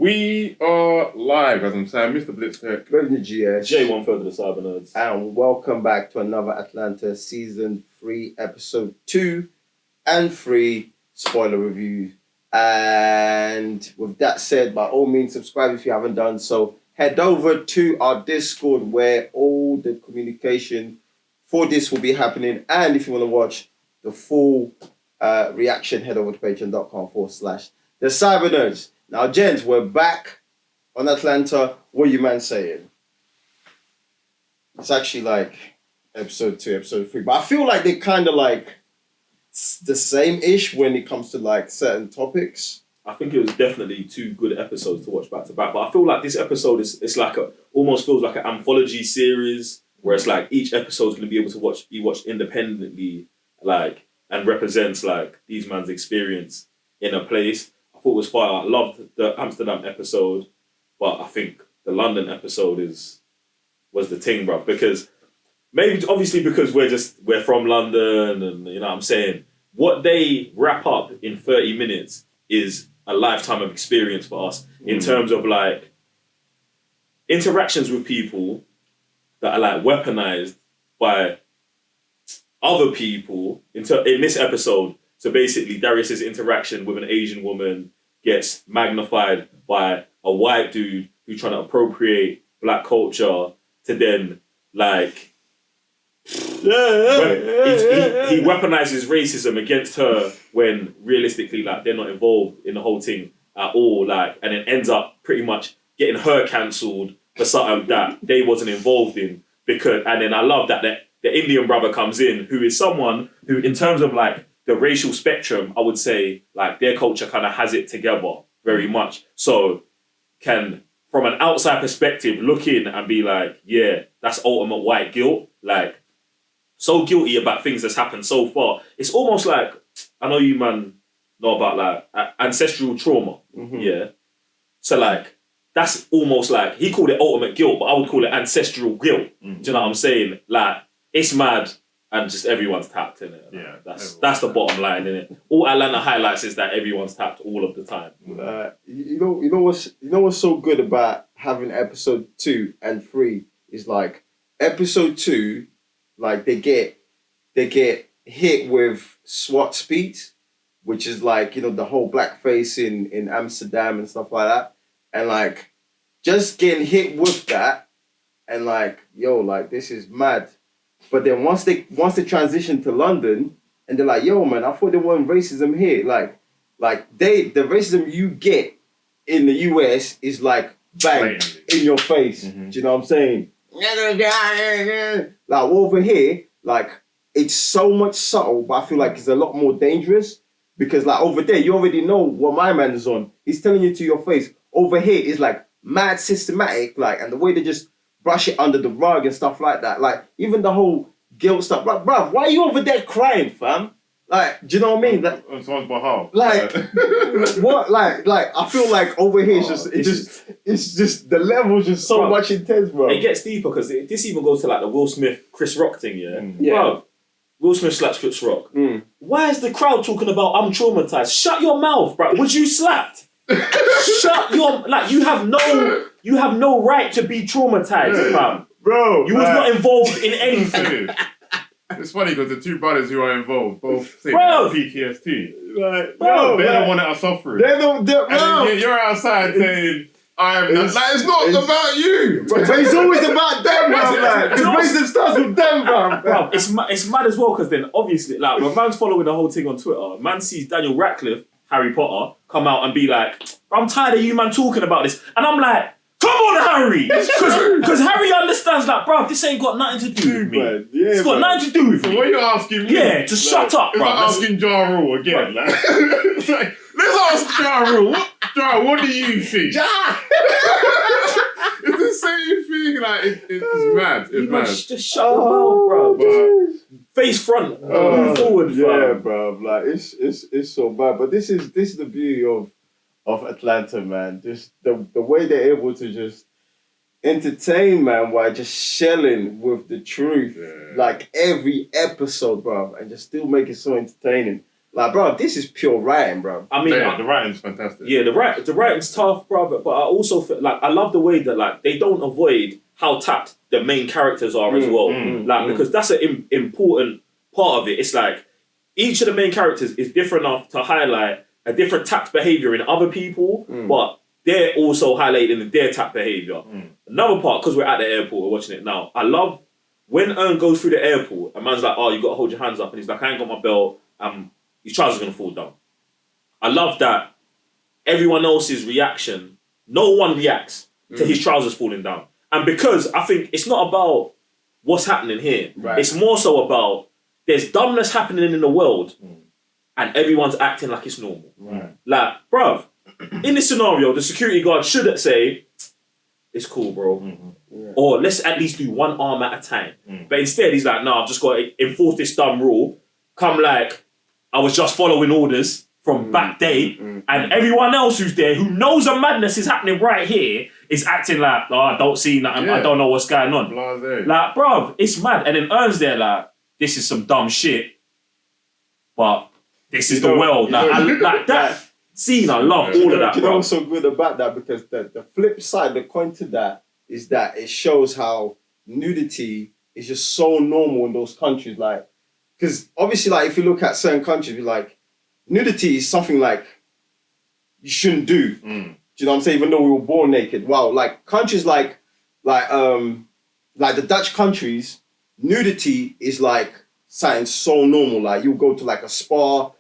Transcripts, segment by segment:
We are live, as I'm saying, Mr. Blitztech. Revenue GS. J1 Third of the Cyber Nerds. And welcome back to another Atlanta Season 3, Episode 2 and 3 spoiler review. And with that said, by all means, subscribe if you haven't done so. Head over to our Discord where all the communication for this will be happening. And if you want to watch the full reaction, head over to patreon.com/the Cyber Nerds. Now, gents, we're back on Atlanta. What are you man saying? It's actually like episode 2, episode 3. But I feel like they're kind of like the same-ish when it comes to like certain topics. I think it was definitely 2 good episodes to watch back to back. But I feel like this episode it's like almost feels like an anthology series where it's like each episode is going to be able to be watched independently, like, and represents like these man's experience in a place. I thought it was fire. I loved the Amsterdam episode, but I think the London episode was the thing, bro. Because obviously because we're from London, and you know what I'm saying, what they wrap up in 30 minutes is a lifetime of experience for us in terms of like interactions with people that are like weaponized by other people in this episode. So basically, Darius's interaction with an Asian woman gets magnified by a white dude who's trying to appropriate black culture to then like he weaponizes racism against her when realistically like they're not involved in the whole thing at all, like, and it ends up pretty much getting her cancelled for something that they wasn't involved in. And then I love that the Indian brother comes in, who is someone who, in terms of like the racial spectrum, I would say like their culture kind of has it together very much. So can, from an outside perspective, look in and be like, yeah, that's ultimate white guilt. Like, so guilty about things that's happened so far. It's almost like, I know you man know about like ancestral trauma. Mm-hmm. Yeah. So like, that's almost like, he called it ultimate guilt, but I would call it ancestral guilt. Mm-hmm. Do you know what I'm saying? Like, it's mad and just everyone's tapped in it. Yeah. That's the bottom line, innit? All Atlanta highlights is that everyone's tapped all of the time. You know what's so good about having episode 2 and 3 is like episode 2, like they get hit with SWAT speed, which is like, you know, the whole blackface in Amsterdam and stuff like that. And like just getting hit with that and like, yo, like this is mad. But then once they transition to London and they're like, yo man, I thought there wasn't racism here. Like the racism you get in the US is like bang in your face. Mm-hmm. Do you know what I'm saying? Like over here, like it's so much subtle, but I feel like it's a lot more dangerous because like over there, you already know what my man is on. He's telling you to your face. Over here is like mad systematic, like, and the way they just brush it under the rug and stuff like that. Like even the whole guilt stuff. Like, bruv, why are you over there crying, fam? Like, do you know what I mean? Like, on someone's behalf. Like, what? Like, I feel like over here, it's just the level's just so much intense, bro. It gets deeper because this even goes to like the Will Smith, Chris Rock thing, yeah? Yeah. Bro, Will Smith slaps Chris Rock. Why is the crowd talking about I'm traumatized? Shut your mouth, bro. Was you slapped? Shut your, like, you have no right to be traumatized, fam. Bro, you was not involved in anything. It's funny because the 2 brothers who are involved both say they have PTSD. Like, bro, they're the one that are suffering. And then you're outside saying, I'm not. Like, it's not about you. But it's always about them, man. Like, because racism starts with them, man. Bro, it's mad as well because then obviously, like, when man's following the whole thing on Twitter, man sees Daniel Radcliffe, Harry Potter, come out and be like, I'm tired of you man talking about this. And I'm like, come on, Harry! Because Harry understands that, bro, this ain't got nothing to do with me. Man. Yeah, it's got nothing to do with me. So what are you asking me? Yeah, just shut up, bro. It's like asking Ja Rule again. Like, it's like, let's ask Ja Rule. What do you think? It's the same thing. Like, it's mad. It's mad. Just shut your mouth, bro. But, face front, move forward, yeah, bro. Like it's so bad. But this is the beauty of Atlanta, man. Just the way they're able to just entertain, man, while just shelling with the truth. Yeah. Like every episode, bro, and just still make it so entertaining. Like, bro, this is pure writing, bro. I mean, the writing's fantastic. Yeah, the writing's tough, bro. But I also feel like I love the way that like they don't avoid how tapped the main characters are as well. Because that's an important part of it. It's like each of the main characters is different enough to highlight a different tapped behavior in other people, but they're also highlighting their tapped behavior. Another part, because we're at the airport, we're watching it now. I love when Ern goes through the airport, a man's like, "Oh, you got to hold your hands up," and he's like, "I ain't got my belt. His trousers are gonna fall down." I love that everyone else's reaction, no one reacts to his trousers falling down. And because I think it's not about what's happening here, it's more so about there's dumbness happening in the world and everyone's acting like it's normal. Like, bruv, in this scenario, the security guard should say, "It's cool, bro." Or let's at least do one arm at a time. But instead, he's like, "No, I've just got to enforce this dumb rule." Come like, I was just following orders from back day, and everyone else who's there, who knows a madness is happening right here, is acting like, "Oh, I don't see nothing, I don't know what's going on." Blase. Like, bruv, it's mad. And then Ern's there like, "This is some dumb shit, but this is the world." Like that scene, I love all of that, You know bro. what's so good about that? Because the flip side, the coin to that, is that it shows how nudity is just so normal in those countries. Like, because obviously, like, if you look at certain countries, you're like, nudity is something like you shouldn't do. Do you know what I'm saying? Even though we were born naked. Wow, like countries like the Dutch countries, nudity is like something so normal. Like you'll go to like a spa,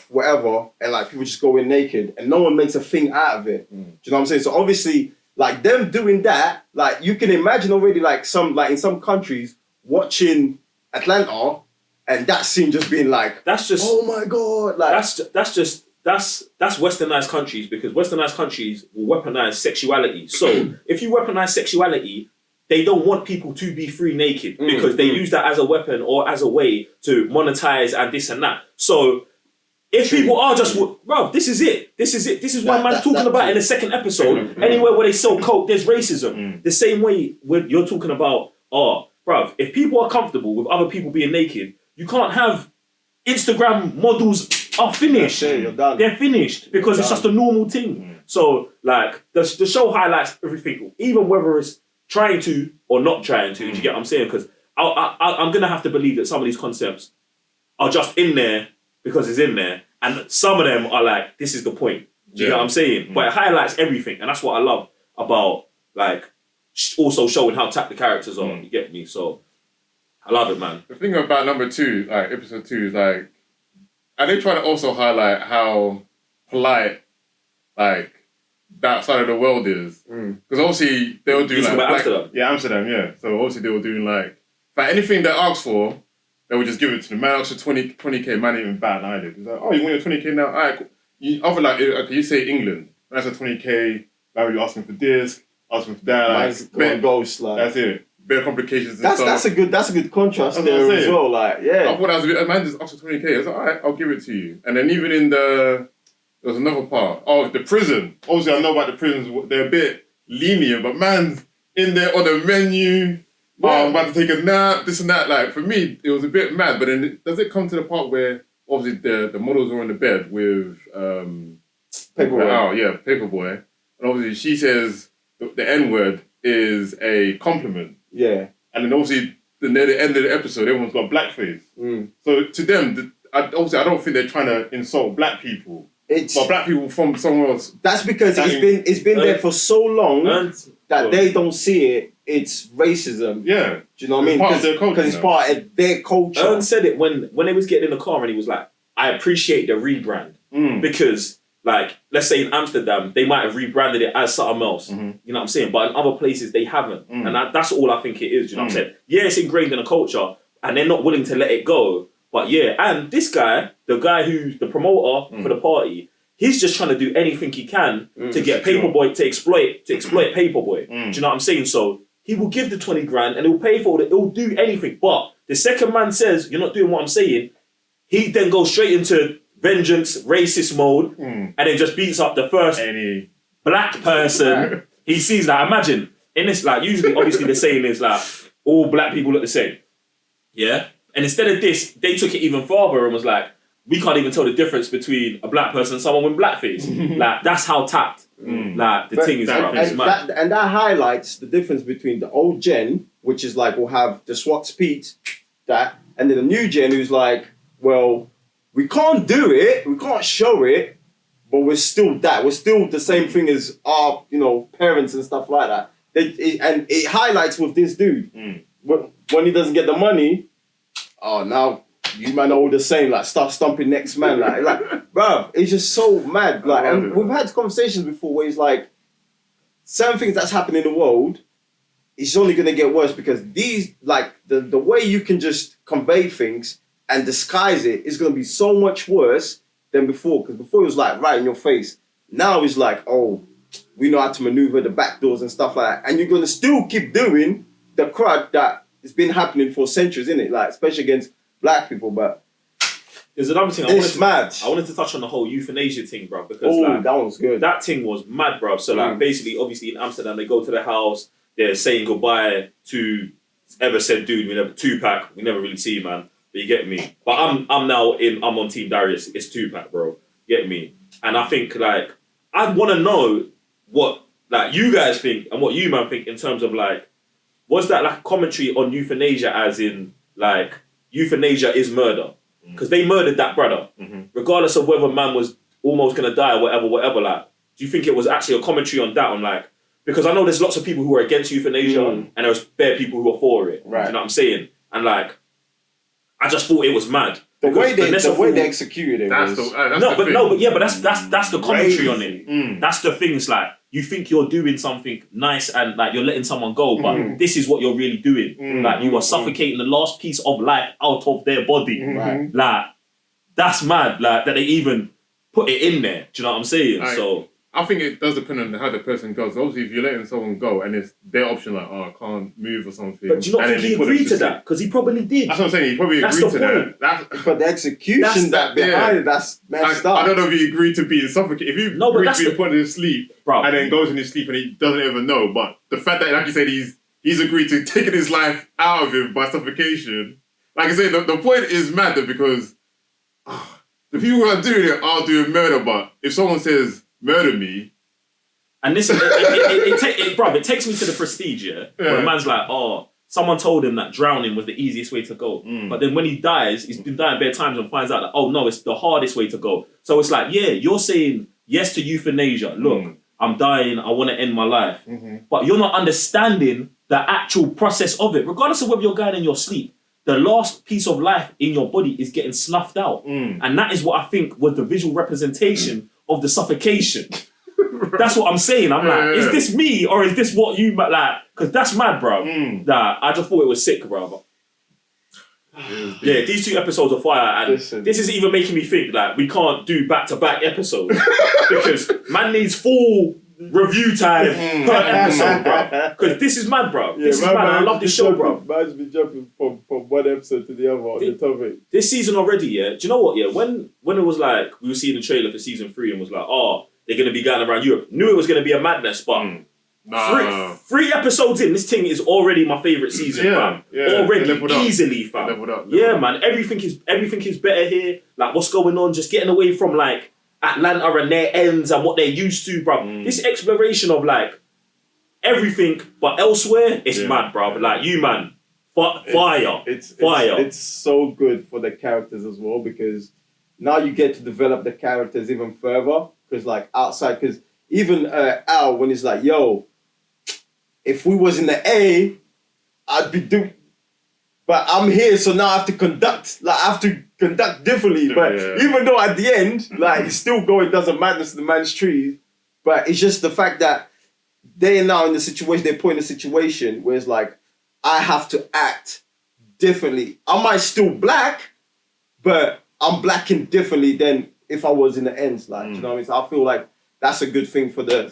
whatever, and like people just go in naked and no one makes a thing out of it. Do you know what I'm saying? So obviously, like them doing that, like you can imagine already like in some countries watching Atlanta and that scene just being like, that's just, oh my God. Like that's westernized countries, because westernized countries will weaponize sexuality. So if you weaponize sexuality, they don't want people to be free naked because they use that as a weapon or as a way to monetize and this and that. So if people are just, bro, this is it. This is what man's talking about in the second episode. Anywhere where they sell coke, there's racism. The same way when you're talking about, bro, if people are comfortable with other people being naked, you can't have Instagram models are finished. you're done. They're finished because it's just a normal thing. So, like, the show highlights everything, even whether it's trying to or not trying to. Do you get what I'm saying? Because I'm going to have to believe that some of these concepts are just in there because it's in there. And some of them are like, this is the point. Do you get what I'm saying? But it highlights everything. And that's what I love about, like, also showing how tapped the characters are. You get me? So, I love it, man. The thing about number 2, like episode 2, is like, and they try to also highlight how polite, like, that side of the world is. Because obviously they'll do like Amsterdam. Yeah, Amsterdam, yeah. So obviously they were doing like anything they asked for, they would just give it to them. Man asked for 20k, man ain't even bad either. He's like, "Oh, you want your 20k now? Alright, cool." Other like, okay, you say England, that's a 20k, like you're asking for this, asking for that. Mine's going ghost, like. That's it. Bit of complications and stuff. That's a good contrast That's there what I'm as saying. well. Like, yeah. I thought that was a bit, man just asked for 20k. I was like, alright, I'll give it to you. And then even in there was another part. Oh, the prison. Obviously, I know about the prisons. They're a bit lenient, but man's in there on the menu. I'm about to take a nap, this and that. Like, for me, it was a bit mad. But then does it come to the part where obviously the models are on the bed with Paperboy. Oh, yeah, Paperboy. And obviously she says the N-word is a compliment. Yeah. And then obviously near the end of the episode, everyone's got blackface. So to them, obviously I don't think they're trying to insult black people. But black people from somewhere else. That's because it's been there for so long that they don't see it. It's racism. Yeah. Do you know what I mean? Because it's part of their culture. Ern said it when they was getting in the car and he was like, I appreciate the rebrand. Because, like, let's say in Amsterdam, they might have rebranded it as something else. You know what I'm saying? But in other places, they haven't. And that's all I think it is. Do you know what I'm saying? Yeah, it's ingrained in the culture and they're not willing to let it go. But yeah, and this guy, the guy who's the promoter for the party, he's just trying to do anything he can to get Paperboy to exploit Paperboy. Do you know what I'm saying? So he will give the 20 grand and he'll pay for it. He'll do anything. But the second man says, you're not doing what I'm saying, he then goes straight into vengeance, racist mode, and then just beats up the first black person he sees. Like, imagine, in this, like, usually, obviously, the saying is, like, all black people look the same. Yeah? And instead of this, they took it even farther and was like, we can't even tell the difference between a black person and someone with blackface. Like, that's how tapped like the thing is. And that highlights the difference between the old gen, which is like, we'll have the SWAT Pete, that, and then the new gen who's like, well, we can't do it, we can't show it, but we're still that. We're still the same thing as our, parents and stuff like that. And it highlights with this dude. When he doesn't get the money, now you man are all the same. Like, start stumping next man. Like, bruv, it's just so mad. Like, and we've had conversations before where it's like, certain things that's happening in the world, it's only gonna get worse because these, like, the way you can just convey things and disguise it is gonna be so much worse than before. Because before it was like right in your face. Now it's like, we know how to maneuver the back doors and stuff like that. And you're gonna still keep doing the crud that has been happening for centuries, innit? Like, especially against black people. But there's another thing I wanted to touch on the whole euthanasia thing, bro. Because that one's good. That thing was mad, bro. So like, basically, obviously in Amsterdam, they go to the house, they're saying goodbye to ever said dude. Tupac. We never really see, man. But you get me. But I'm on Team Darius. It's Tupac, bro. Get me. And I think, like, I want to know what, like, you guys think and what you man think in terms of, like, was that like a commentary on euthanasia, as in, like, euthanasia is murder? Because they murdered that brother, regardless of whether man was almost gonna die or whatever. Like, do you think it was actually a commentary on that? On, like, because I know there's lots of people who are against euthanasia and there's bare people who are for it. Right. Do you know what I'm saying? And, like, I just thought it was mad. The way they executed it was... that's the commentary on it. That's the thing. It's like, you think you're doing something nice and, like, you're letting someone go, but this is what you're really doing. Like, you are suffocating the last piece of life out of their body. Like, that's mad. Like, that they even put it in there. Do you know what I'm saying? So I think it does depend on how the person goes. Obviously, if you're letting someone go and it's their option, like, I can't move or something. But do you not think he agreed to that? Because he probably did. That's what I'm saying. He probably agreed to that. But the execution behind it, that's messed up. I don't know if he agreed to being suffocated. If he agreed to be put in sleep, and then goes in his sleep and he doesn't even know. But the fact that, like you said, he's agreed to taking his life out of him by suffocation. Like I said, the point is mad because the people who are doing it are doing murder. But if someone says, murder me. And this is, it takes me to the Prestige, where a man's like, someone told him that drowning was the easiest way to go. But then when he dies, he's been dying bare times and finds out that, no, it's the hardest way to go. So it's like, you're saying yes to euthanasia. Look, I'm dying, I want to end my life. But you're not understanding the actual process of it. Regardless of whether you're dying in your sleep, the last piece of life in your body is getting snuffed out. And that is what I think was the visual representation of the suffocation. That's what I'm saying. I'm like, is this me or is this what you like? Because that's mad, bro. Nah, I just thought it was sick, bro. Yeah, these 2 episodes are fire, and this is even making me think like we can't do back-to-back episodes because man needs full review time per episode, bro. Because this is mad, bro. This is mad. I love this show, bro. Man's been jumping from one episode to the other on the topic. This season already, do you know what? Yeah, when it was like we were seeing the trailer for season 3 and was like, they're gonna be going around Europe. Knew it was gonna be a madness, but three episodes in, this thing is already my favorite season, fam. Already, easily, fam. Man. Everything is better here. Like, what's going on? Just getting away from like Atlanta and their ends and what they're used to, bro. This exploration of like everything, but elsewhere, it's mad, bro. Like, you, man, fire. It's so good for the characters as well because now you get to develop the characters even further. Because like outside, because even Al, when he's like, yo, if we was in the A, I'd be doing, but I'm here, so now I have to conduct differently. But even though at the end, like, he's still going, does a madness to the man's tree, but it's just the fact that they are now in the situation, they're put in a situation where it's like, I have to act differently. I might still black, but I'm blacking differently than if I was in the ends, like, you know what I mean? So I feel like that's a good thing for their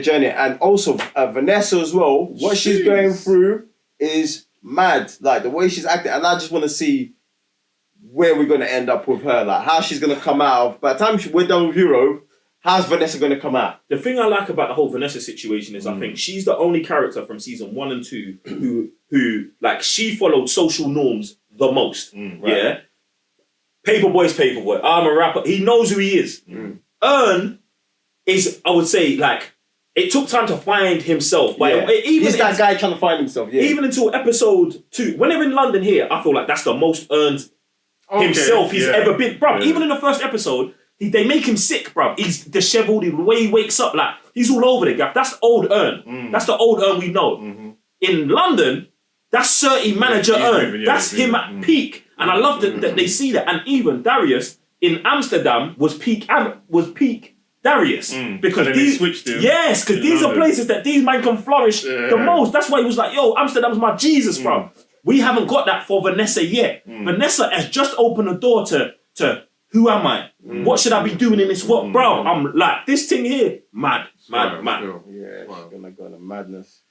journey. And also Vanessa as well, what she's going through is mad. Like, the way she's acting, and I just want to see where we're going to end up with her, like how she's going to come out. By the time we're done with Euro, how's Vanessa going to come out? The thing I like about the whole Vanessa situation is I think she's the only character from season 1 and 2 who like, she followed social norms the most. Paperboy's Paperboy. I'm a rapper. He knows who he is. Earn is, I would say, like, it took time to find himself. But he's that guy trying to find himself. Yeah. Even until episode 2, when they're in London here, I feel like that's the most earned himself he's ever been. Bruv, even in the first episode, they make him sick, bruv. He's dishevelled, the way he wakes up, like, he's all over the gap. That's old Earn. That's the old Earn we know. In London, that's 30 manager Earn. That's him at peak. And I love that they see that. And even Darius in Amsterdam was peak Darius. Because these switched him. Yes, because these are places that these men can flourish the most. That's why he was like, yo, Amsterdam's my Jesus, bruv. We haven't got that for Vanessa yet. Vanessa has just opened the door to who am I? What should I be doing in this world? Bro, I'm like, this thing here, mad. Yeah, it's gonna go into madness.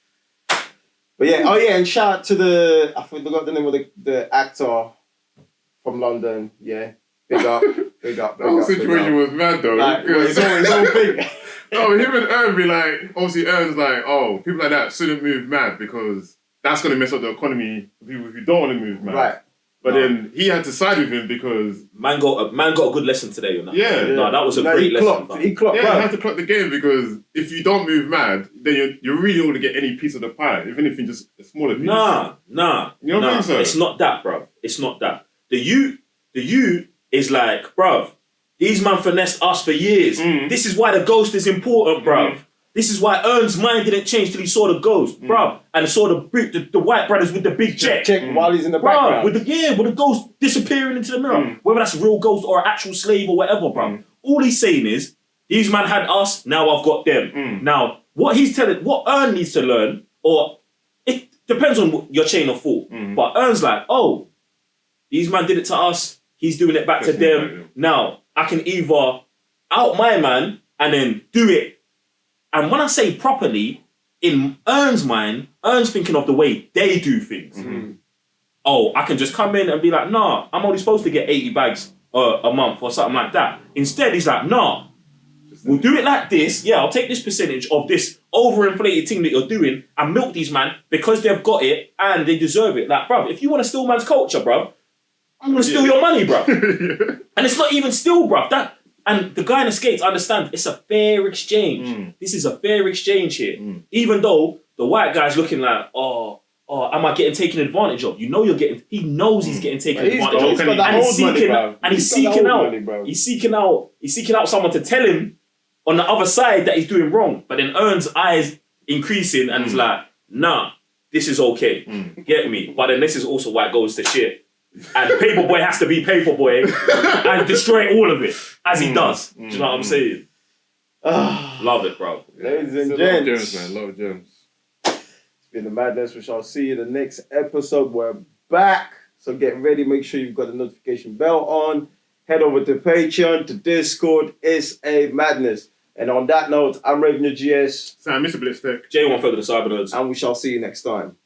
But yeah, and shout out to I forgot the name of the actor from London. Yeah, big up. The whole situation was mad though. Like, his own thing. Oh, him and Earn be like, obviously Earn's like, oh, people like that shouldn't move mad because that's going to mess up the economy for people who don't want to move mad. Right. But then he had to side with him because... Man got a good lesson today, you know? Yeah. No, that was a great lesson. He clocked. Yeah, you have to clock the game because if you don't move mad, then you're really going to get any piece of the pie. If anything, just a smaller piece. Nah. You don't think so? It's not that, bruv. It's not that. The you is like, bruv, these man finessed us for years. This is why the ghost is important, bruv. This is why Earn's mind didn't change till he saw the ghost, bruv. And saw the white brothers with the big check. While he's in the background. With the ghost disappearing into the mirror. Whether that's a real ghost or an actual slave or whatever, bruv. All he's saying is, these man had us, now I've got them. Now, what Earn needs to learn, or it depends on your chain of thought. But Earn's like, oh, these man did it to us, he's doing it back to them. Now, I can either out my man and then do it. And when I say properly, in Earn's mind, Earn's thinking of the way they do things. Oh, I can just come in and be like, nah, I'm only supposed to get 80 bags a month or something like that. Instead, he's like, nah, we'll do it like this. Yeah, I'll take this percentage of this overinflated thing that you're doing and milk these man because they've got it and they deserve it. Like, bruv, if you want to steal man's culture, bruv, I'm going to steal your money, bruv. And it's not even steal, bruv. And the guy in the skates understands it's a fair exchange. This is a fair exchange here. Even though the white guy's looking like, oh, am I getting taken advantage of? You know he knows he's getting taken advantage of. And he's seeking out someone to tell him on the other side that he's doing wrong. But then Earn's eyes increasing and he's like, nah, this is okay. Get me? But then this is also why it goes to shit. And Paperboy has to be Paperboy and destroy all of it, as he does. Do you know what I'm saying? Love it, bro. Ladies and gents. Love gems, man. Love gems. It's been the madness. We shall see you in the next episode. We're back. So get ready. Make sure you've got the notification bell on. Head over to Patreon, to Discord. It's a madness. And on that note, I'm Raven your GS. Sam, Mr. Blitztech. J1 Further the Cyber Nerds. And we shall see you next time.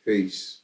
Peace.